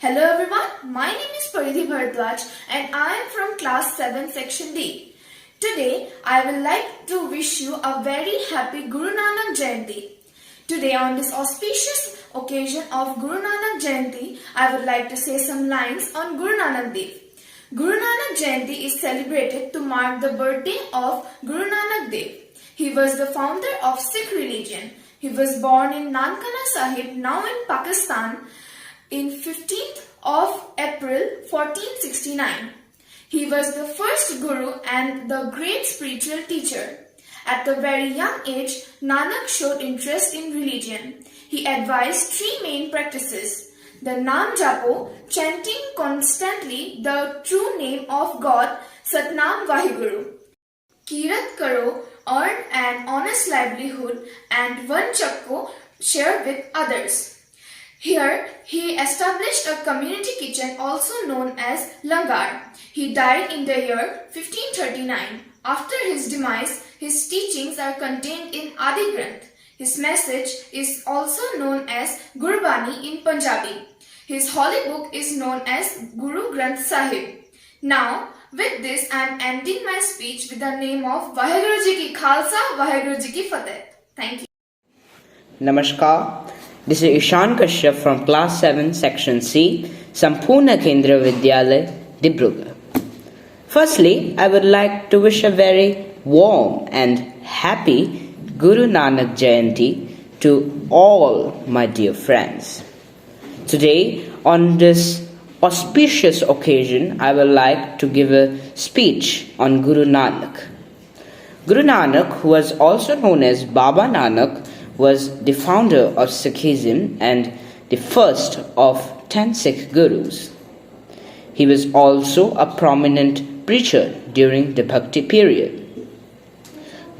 Hello everyone, my name is Paridhi Bharadwaj and I am from class 7 section D. Today I would like to wish you a very happy Guru Nanak Jayanti. Today on this auspicious occasion of Guru Nanak Jayanti, I would like to say some lines on Guru Nanak Dev. Guru Nanak Jayanti is celebrated to mark the birthday of Guru Nanak Dev. He was the founder of Sikh religion. He was born in Nankana Sahib, now in Pakistan, in 15th of April 1469. He was the first Guru and the great spiritual teacher. At a very young age, Nanak showed interest in religion. He advised three main practices: the Nam Japo, chanting constantly the true name of God, Satnam Vaheguru; Kirat Karo, earn an honest livelihood; and Van Chakko, share with others. Here, he established a community kitchen also known as Langar. He died in the year 1539. After his demise, his teachings are contained in Adi Granth. His message is also known as Gurbani in Punjabi. His holy book is known as Guru Granth Sahib. Now, with this, I am ending my speech with the name of Vaheguru Ji Ki Khalsa, Vaheguru Ji Ki Fateh. Thank you. Namaskar. This is Ishan Kashyap from Class 7, Section C, Sampoorna Kendra Vidyalaya, Dibrugarh. Firstly, I would like to wish a very warm and happy Guru Nanak Jayanti to all my dear friends. Today, on this auspicious occasion, I would like to give a speech on Guru Nanak. Guru Nanak, who was also known as Baba Nanak, was the founder of Sikhism and the first of 10 Sikh Gurus. He was also a prominent preacher during the Bhakti period.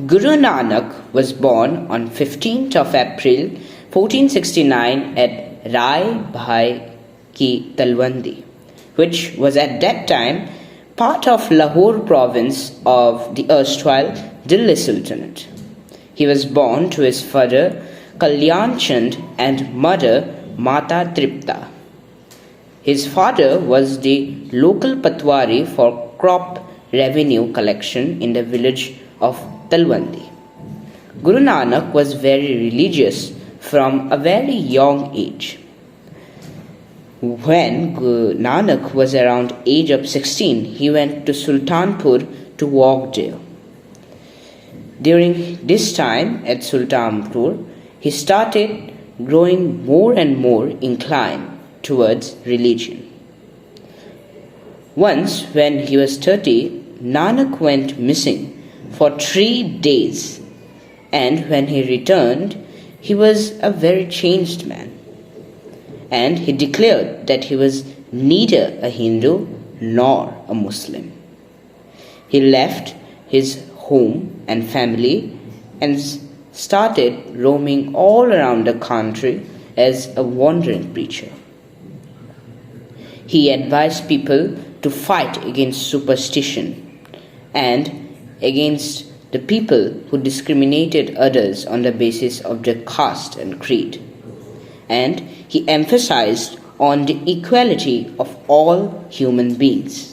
Guru Nanak was born on 15th of April 1469 at Rai Bhai Ki Talwandi, which was at that time part of Lahore province of the erstwhile Delhi Sultanate. He was born to his father Kalyan Chand and mother Mata Tripta. His father was the local patwari for crop revenue collection in the village of Talwandi. Guru Nanak was very religious from a very young age. When Guru Nanak was around age of 16, he went to Sultanpur to work there. During this time at Sultanpur, he started growing more and more inclined towards religion. Once, when he was 30, Nanak went missing for 3 days, and when he returned, he was a very changed man. And he declared that he was neither a Hindu nor a Muslim. He left his home and family and started roaming all around the country as a wandering preacher. He advised people to fight against superstition and against the people who discriminated others on the basis of their caste and creed. And he emphasized on the equality of all human beings.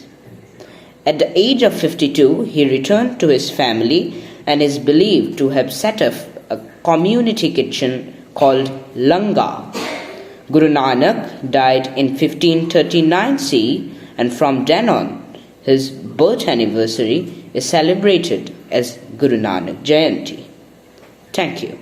At the age of 52, he returned to his family and is believed to have set up a community kitchen called Langar. Guru Nanak died in 1539 CE, and from then on, his birth anniversary is celebrated as Guru Nanak Jayanti. Thank you.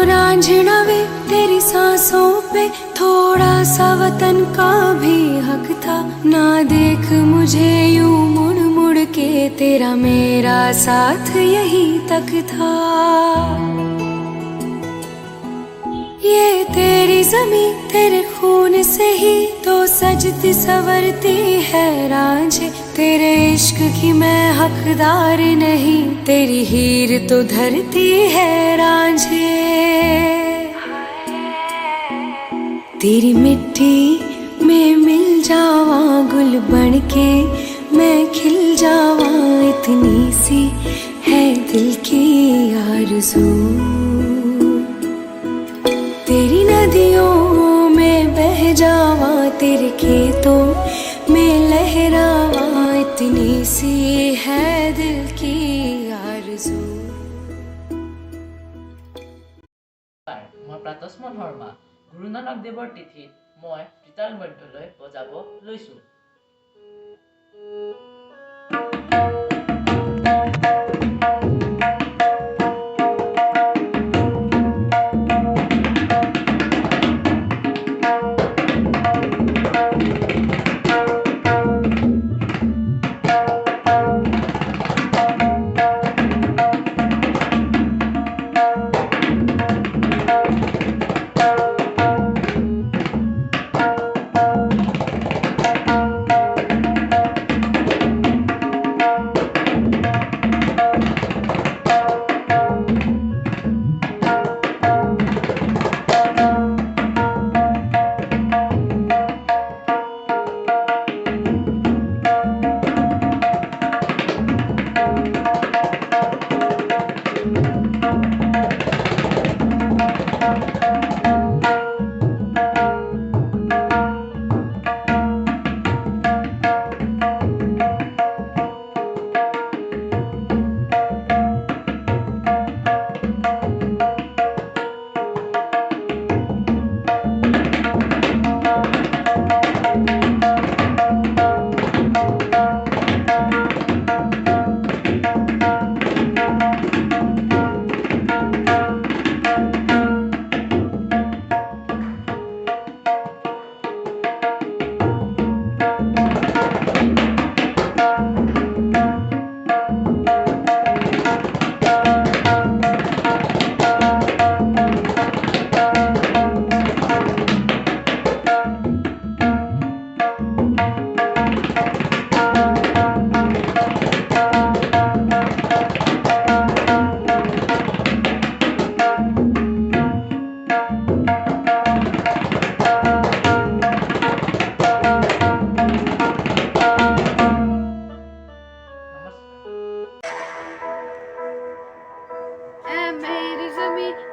Raanjhanaa वे तेरी सांसों पे थोड़ा सा वतन का भी हक था। ना देख मुझे यूं मुड़ मुड़ के, तेरा मेरा साथ यही तक था। ये तेरी ज़मीं तेरे खून से ही तो सजती संवरती है रांझे। तेरे इश्क की मैं हकदार नहीं, तेरी हीर तो धरती है रांझे। तेरी मिट्टी में मिल जावा गुल बन के, मैं खिल जावा, इतनी सी है दिल की आरज़ू। तेरी नदियों में बह जावा, तेरे खेतों में लहरावा, इतनी सी है दिल की आरज़ू। মই প্ৰাতস্মন শৰ্মা গুৰু নানক দেৱৰ তিথিত মই ত্ৰিতাল বাদ্যলৈ বজাব লৈছোঁ।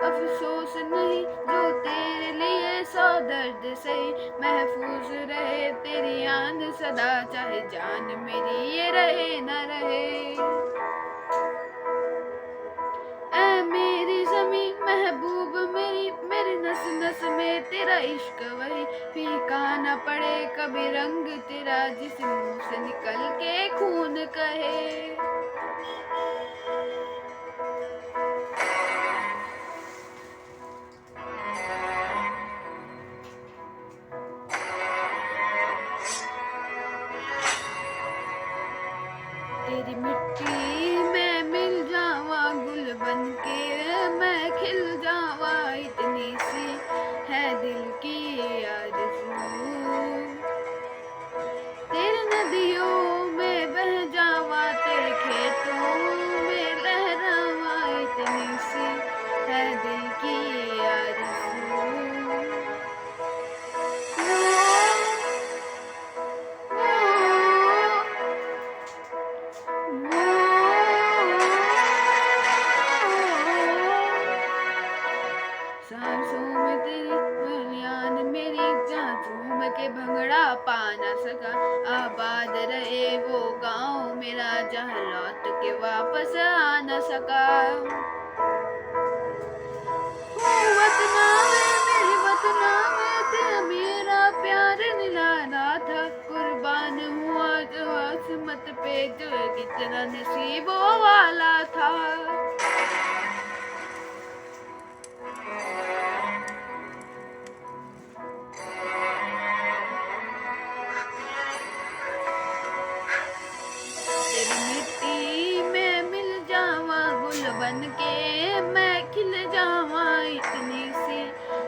अफसोस नहीं जो तेरे लिए सौ दर्द सही, महफूज रहे तेरी याद सदा, चाहे जान मेरी ये रहे न रहे। नस नस में तेरा इश्क वही, फीका न पड़े कभी रंग तेरा, जिस मुंह से निकल के खून कहे। तेरी मिट्टी में मिल जावा गुल बनके, मैं खिल जावा, इतनी सी है दिल की आरज़ू। तेरी नदियों में बह जावा, तेरे खेतों में लहरावा, इतनी सी है दिल की आरज़ू। सांसों में तेरी बलियान मेरी, जहाँ झूम के भंगड़ा पा न सका, आबाद रहे वो गाँव मेरा, जहाँ लौट के वापस आ न सका। वतना में मेरे वतना में तेरा मेरा प्यार निराला था, कुर्बान हुआ जो आसमत पे, जो कितना नसीबों वाला था। तेरी मिट्टी में मिल जावा गुल बनके, मैं खिल जावा, इतनी सी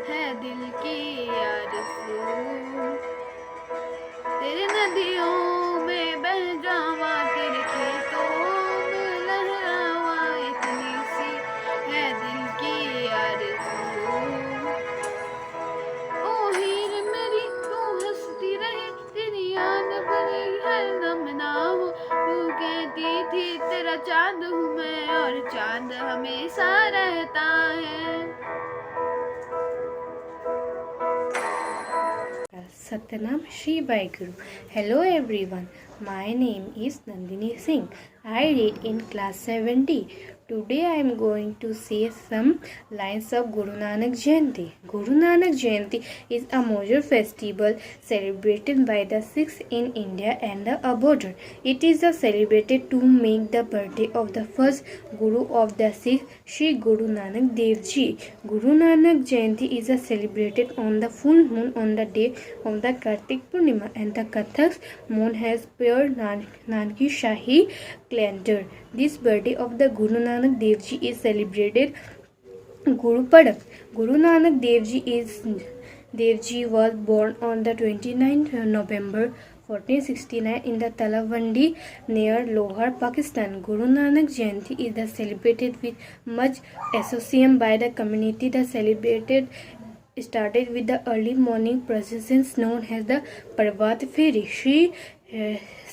है दिल की आरज़ू। तेरी नदियों में बह जावा, तेरे खेतों में लहरावा, इतनी सी है दिल की आरज़ू। ओ हीर मेरी तू हंसती रहे, तेरी याद भरी हर दम ना हो, तू कहती थी तेरा चांद हूँ मैं, और चांद हमेशा रहता है। Satnam Shri Guru. Hello everyone, my name is Nandini Singh. I read in class 7D. Today I am going to say some lines of Guru Nanak Jayanti. Guru Nanak Jayanti is a major festival celebrated by the Sikhs in India and the abroad. It is celebrated to make the birthday of the first Guru of the Sikhs, Sri Guru Nanak Dev Ji. Guru Nanak Jayanti is celebrated on the full moon on the day of the Kartik Purnima, and the Kathak moon has pure Nanki Shahi calendar. This birthday of the Guru Nanak Dev Ji is celebrated Guru Padab. Guru Nanak Dev Ji was born on the 29th November 1469 in the Talawandi near Lohar, Pakistan. Guru Nanak Jayanti is celebrated with much enthusiasm by the community. The celebrated started with the early morning processions known as the Parvat Feri.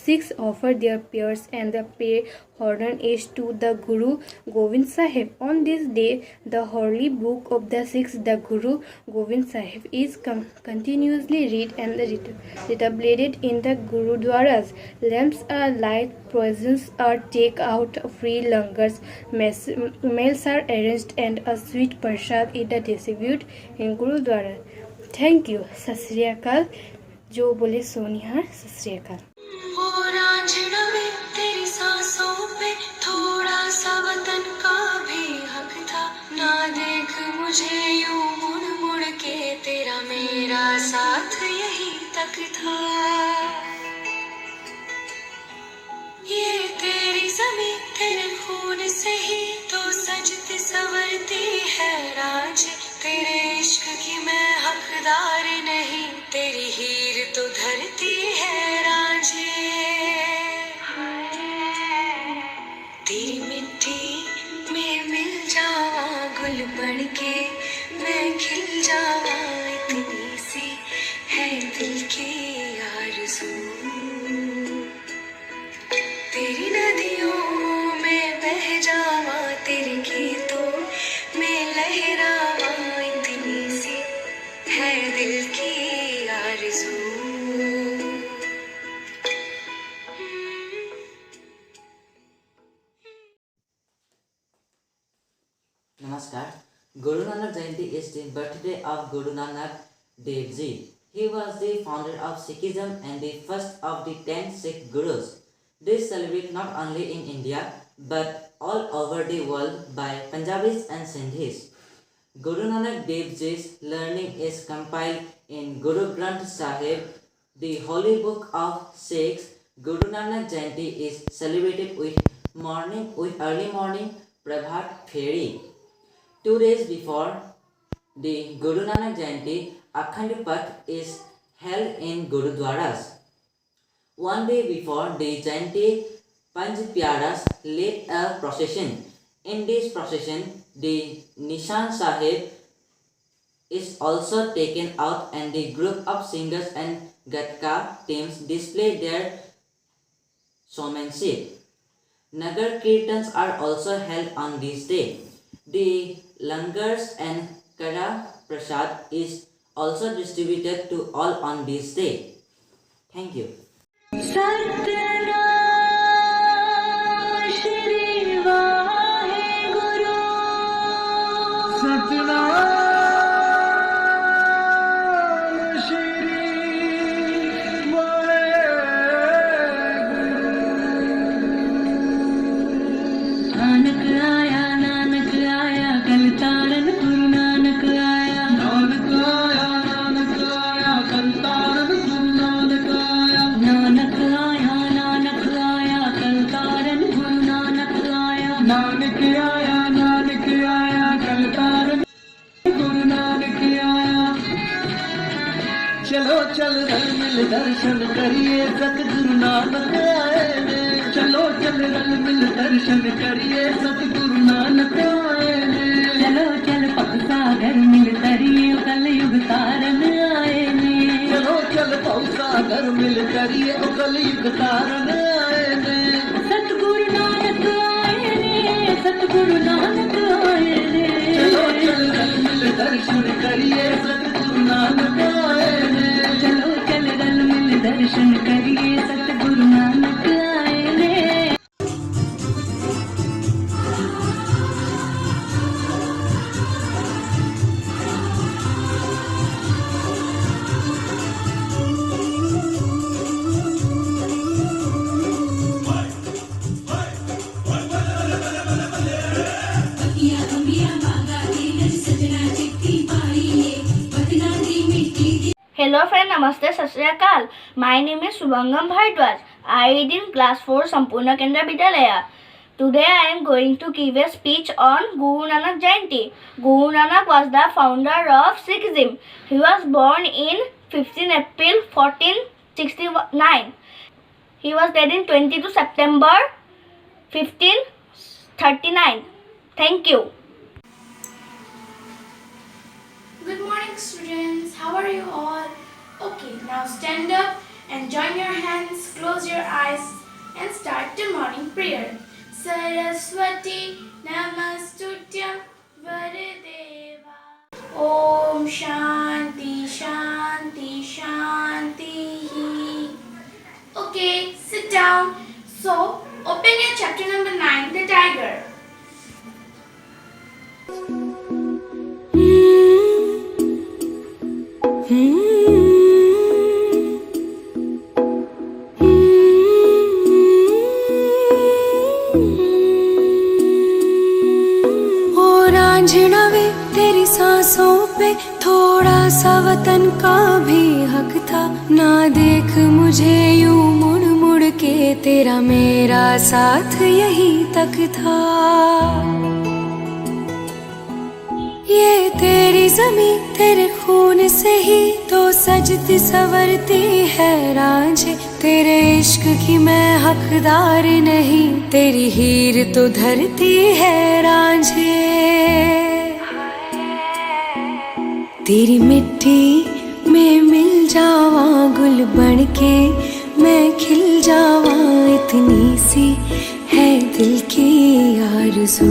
Sikhs offer their prayers and pay homage to the Guru Gobind Sahib. On this day, the holy book of the Sikhs, the Guru Gobind Sahib, is continuously read and retabulated in the Gurudwaras. Lamps are lighted, provisions are taken out, free langars, meals are arranged, and a sweet prasad is distributed in Gurudwara. Thank you. Sat Sri Akal. जो बोले सोनिहार, सत श्री अकाल। वो रांझना में तेरी सांसों पे थोड़ा सा वतन का भी हक था, ना देख मुझे यूं मुड़ मुड़ के, तेरा मेरा साथ यही तक था। ये तेरी ज़मीं तेरे खून से ही तो सजती संवरती है राज, तेरे इश्क की मैं हकदार नहीं, तेरी हीर तो धरती है रांझे। तेरी मिट्टी में मिल जावा गुल बनके, मैं खिल जावा, इतनी सी है दिल की आरज़ू। तेरी नदियों में बह जावा, तेरे खेतों में लहरावा, इतनी सी है दिल की आरज़ू। Namaskar, Guru Nanak Jayanti is the birthday of Guru Nanak Dev Ji. He was the founder of Sikhism and the first of the 10 Sikh Gurus. This celebrated not only in India but all over the world by Punjabis and Sindhis. Guru Nanak Dev Ji's learning is compiled in Guru Granth Sahib, the holy book of Sikhs. Guru Nanak Jayanti is celebrated with early morning Prabhat Pheri. 2 days before the Guru Nanak Jayanti, Akhand Path is held in Gurudwaras. 1 day before the Jayanti, Panj Pyaras led a procession. In this procession, the Nishan Sahib is also taken out and the group of singers and Gatka teams display their showmanship. Nagar Kirtans are also held on this day. The langars and Kada Prasad is also distributed to all on this day. Thank you. चलो चल रल मिल दर्शन करिए सतगुरु नानक आए ने चलो चल रल मिल दर्शन करिए सतगुरु नानक आए ने चलो चल भवसागर मिल तरिए कलयुग तारन आए ने चलो चल भवसागर मिल करिए कलयुग तारन आए ने सतगुरु नानक आए ने सतगुरु नानक आए ने चलो चल रल मिल दर्शन करिए सतगुरु नानक आए ने चलो चल रल मिल दर्शन करिए सतगुरु नानक आए ने Hello friend, Namaste, Sat Shri Akal. My name is Subhangam Bhardwaj. I read in class 4 Sampurna Kendra Vidyalaya. Today I am going to give a speech on Guru Nanak Jayanti. Guru Nanak was the founder of Sikhism. He was born in 15 April 1469. He was dead in 22 September 1539. Thank you. Good morning, students. How are you all? Okay, now stand up and join your hands, close your eyes and start the morning prayer. Saraswati Namastutyam Varadeva. Om Shanti Shanti Shanti. Okay, sit down. So, open your chapter number 9, The Tiger. वे तेरी सांसों पे थोड़ा सा वतन का भी हक था ना देख मुझे यूं मुड़ मुड़ के तेरा मेरा साथ यही तक था ये तेरी ज़मीं तेरे खून से ही तो सजती संवरती है रांझे तेरे इश्क की मैं हकदार नहीं तेरी हीर तो धरती है रांझे तेरी मिट्टी में मिल जावा गुल बन के मैं खिल जावा इतनी सी है दिल की आरज़ू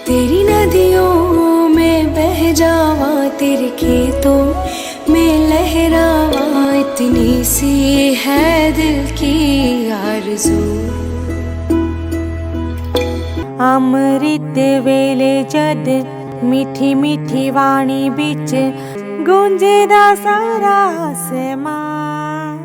तेरी नदियों में बह जावा तेरे खेतों में लहरावा इतनी सी है दिल की आरज़ू अमृत वेले जद मीठी मीठी वाणी बिच गूंजे दा सारा आसमान।